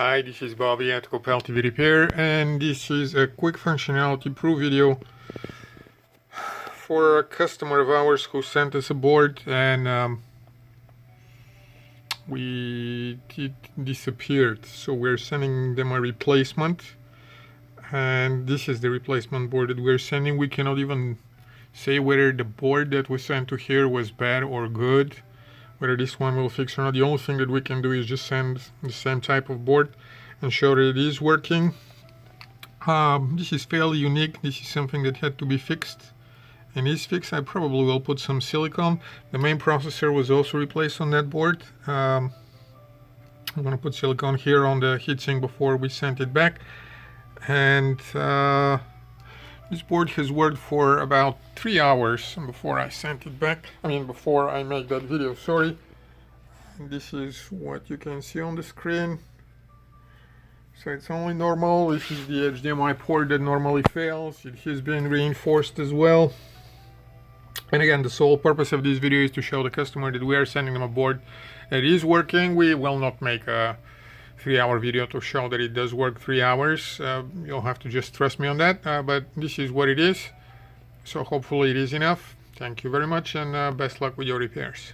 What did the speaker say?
Hi, this is Bobby at Copel TV Repair, and this is a quick functionality proof video for a customer of ours who sent us a board, and it disappeared. So we're sending them a replacement, and this is the replacement board that we're sending. We cannot even say whether the board that was sent to here was bad or good, whether this one will fix or not. The only thing that we can do is just send the same type of board and show that it is working. This is fairly unique. This is something that had to be fixed and is fixed. I probably will put some silicone. The main processor was also replaced on that board. I'm going to put silicone here on the heatsink before we send it back. And this board has worked for about 3 hours before I sent it back. Before I make that video, sorry. And this is what you can see on the screen. So it's only normal. This is the HDMI port that normally fails. It has been reinforced as well. And again, the sole purpose of this video is to show the customer that we are sending them a board that is working. We will not make a 3-hour video to show that it does work 3 hours. You'll have to just trust me on that, but this is what it is. So hopefully it is enough. Thank you very much, and best luck with your repairs.